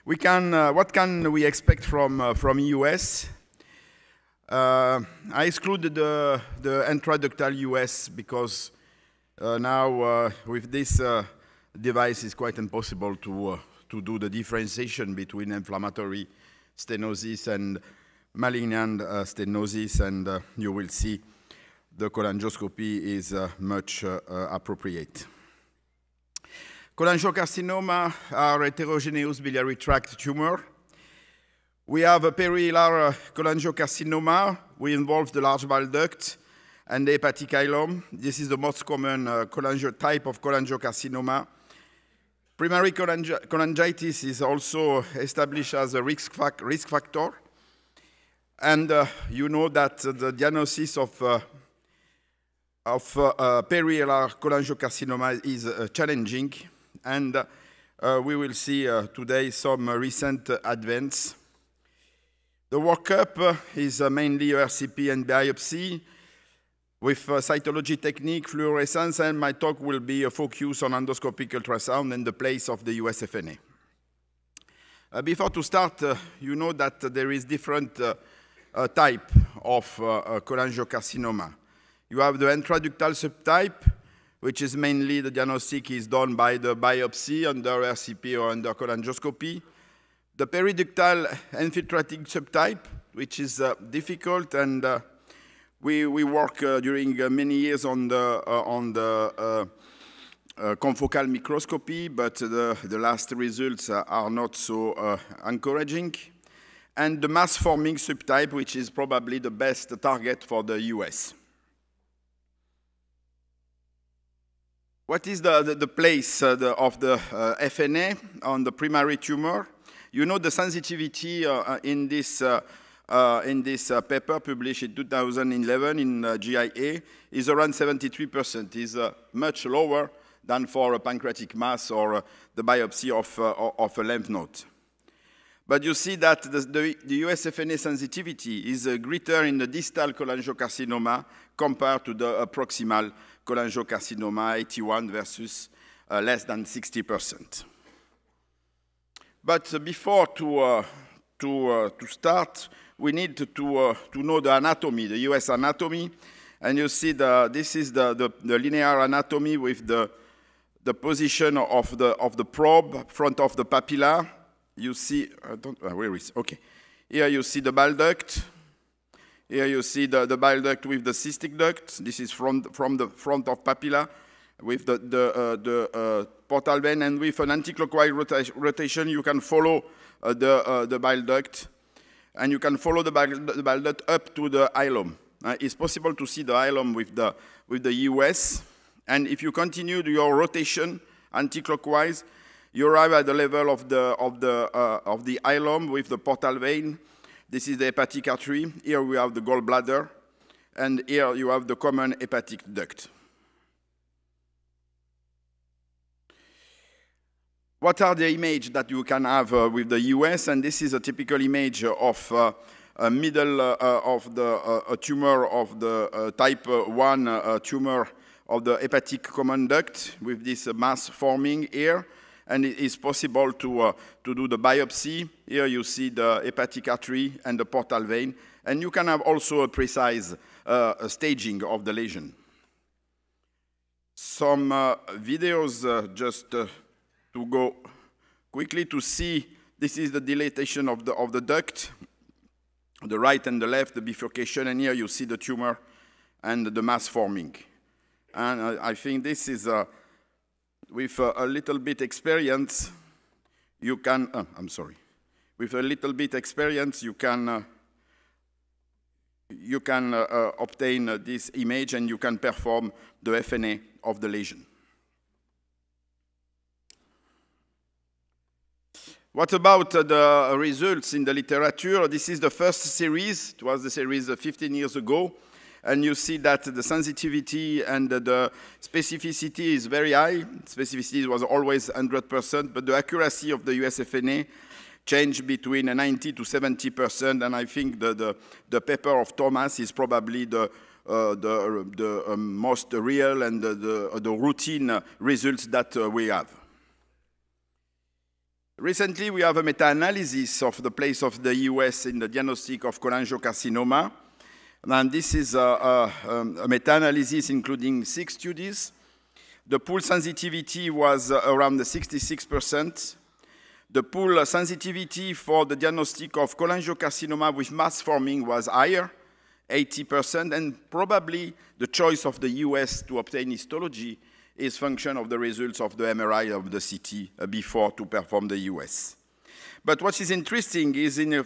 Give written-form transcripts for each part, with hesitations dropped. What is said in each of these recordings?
What can we expect from US? I excluded the intraductal US because now with this device it's quite impossible to do the differentiation between inflammatory stenosis and malignant stenosis, and you will see the cholangioscopy is much appropriate. Cholangiocarcinoma are heterogeneous biliary tract tumor. We have a perihilar cholangiocarcinoma. We involve the large bile duct and the hepatic hilum. This is the most common type of cholangiocarcinoma. Primary cholangitis is also established as a risk factor. And you know that the diagnosis of perihilar cholangiocarcinoma is challenging. And we will see today some recent advance. The workup is mainly RCP and biopsy with cytology technique, fluorescence, and my talk will be a focus on endoscopic ultrasound and the place of the USFNA. Before to start, you know that there is different type of cholangiocarcinoma. You have the intraductal subtype, which is mainly the diagnostic is done by the biopsy under RCP or under cholangioscopy. The periductal infiltrating subtype, which is difficult, and we work during many years on the confocal microscopy, but the last results are not so encouraging. And the mass-forming subtype, which is probably the best target for the US. What is the place of the FNA on the primary tumor? You know the sensitivity in this paper published in 2011 in GIA is around 73%. Is much lower than for a pancreatic mass or the biopsy of a lymph node. But you see that the USFNA sensitivity is greater in the distal cholangiocarcinoma compared to the proximal cholangiocarcinoma, 81 versus less than 60%. But before to start, we need to know the anatomy, the US anatomy. And you see this is the linear anatomy with the position of the probe, front of the papilla. You see, where is, okay. Here you see the bile duct. Here you see the bile duct with the cystic duct. This is from the front of papilla with the portal vein, and with an anticlockwise rotation, you can follow the bile duct, and you can follow the bile duct up to the hilum. It's possible to see the hilum with the US, and if you continue your rotation anticlockwise, you arrive at the level of the hilum with the portal vein. This is the hepatic artery. Here we have the gallbladder, and here you have the common hepatic duct. What are the images that you can have with the US? And this is a typical image of a middle of a tumor of the type 1 tumor of the hepatic common duct with this mass forming here. And it is possible to do the biopsy. Here you see the hepatic artery and the portal vein. And you can have also a precise staging of the lesion. Some videos just to go quickly to see. This is the dilatation of the duct, the right and the left, the bifurcation. And here you see the tumor and the mass forming. And I think this is with a little bit experience, you can, with a little bit experience, you can obtain this image and you can perform the FNA of the lesion. What about the results in the literature? This is the first series. It was the series 15 years ago. And you see that the sensitivity and the specificity is very high. Specificity was always 100%, but the accuracy of the USFNA changed between 90 to 70%. And I think the paper of Thomas is probably the most real and the routine results that we have. Recently, we have a meta-analysis of the place of the US in the diagnostic of cholangiocarcinoma. And this is a meta-analysis including 6 studies. The pool sensitivity was around 66%. The pool sensitivity for the diagnostic of cholangiocarcinoma with mass forming was higher, 80%, and probably the choice of the US to obtain histology is function of the results of the MRI of the CT before to perform the US. But what is interesting is in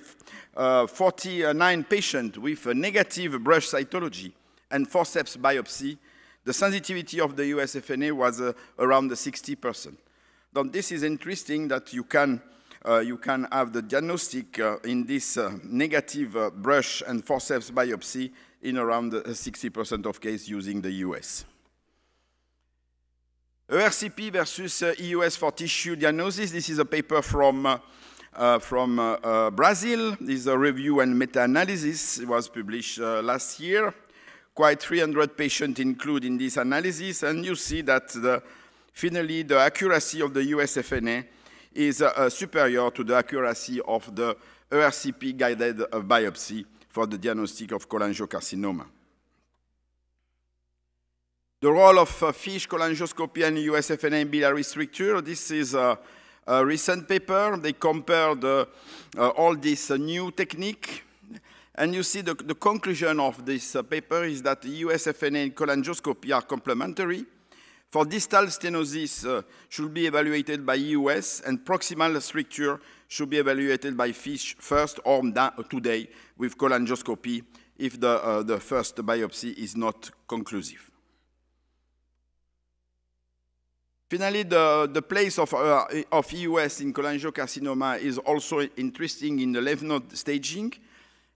49 patients with a negative brush cytology and forceps biopsy, the sensitivity of the US FNA was around 60%. Now, this is interesting that you can have the diagnostic in this negative brush and forceps biopsy in around 60% of cases using the US. ERCP versus EUS for tissue diagnosis. This is a paper from Brazil. This is a review and meta-analysis. It was published last year. Quite 300 patients included in this analysis, and you see that finally the accuracy of the US FNA is superior to the accuracy of the ERCP-guided biopsy for the diagnostic of cholangiocarcinoma. The role of FISH cholangioscopy and US FNA biliary structure. This is a recent paper. They compared all this new technique. And you see the conclusion of this paper is that the US FNA and cholangioscopy are complementary. For distal stenosis should be evaluated by US, and proximal structure should be evaluated by FISH first or today with cholangioscopy if the first biopsy is not conclusive. Finally, the place of EUS in cholangiocarcinoma is also interesting in the lymph node staging.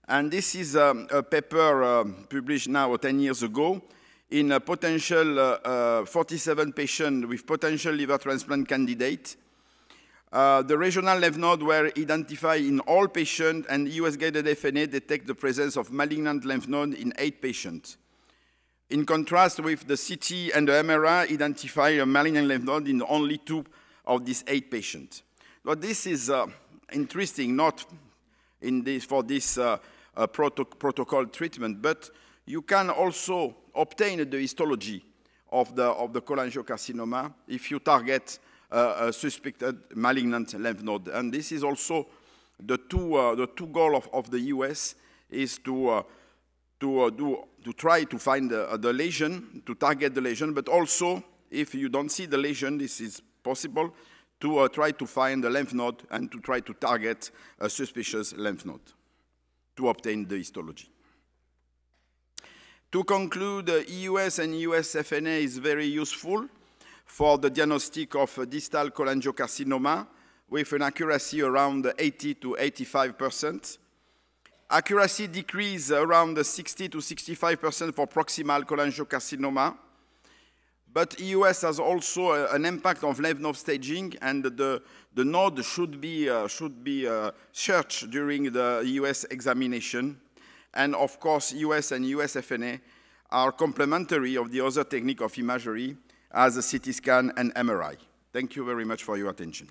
And this is a paper published now 10 years ago in a potential 47 patients with potential liver transplant candidate. The regional lymph node were identified in all patients, and US-guided FNA detect the presence of malignant lymph node in 8 patients. In contrast with the CT and the MRI, identify a malignant lymph node in only 2 of these 8 patients. But this is interesting, not for this protocol treatment, but you can also obtain the histology of the cholangiocarcinoma if you target a suspected malignant lymph node. And this is also the two goals of the US is to try to find the lesion, to target the lesion, but also, if you don't see the lesion, this is possible, to try to find the lymph node and to try to target a suspicious lymph node to obtain the histology. To conclude, EUS and US FNA is very useful for the diagnostic of distal cholangiocarcinoma with an accuracy around 80 to 85%. Accuracy decrease around 60 to 65% for proximal cholangiocarcinoma. But EUS has also an impact on lymph node staging, and the node should be searched during the EUS examination. And of course, EUS and US FNA are complementary of the other technique of imagery as a CT scan and MRI. Thank you very much for your attention.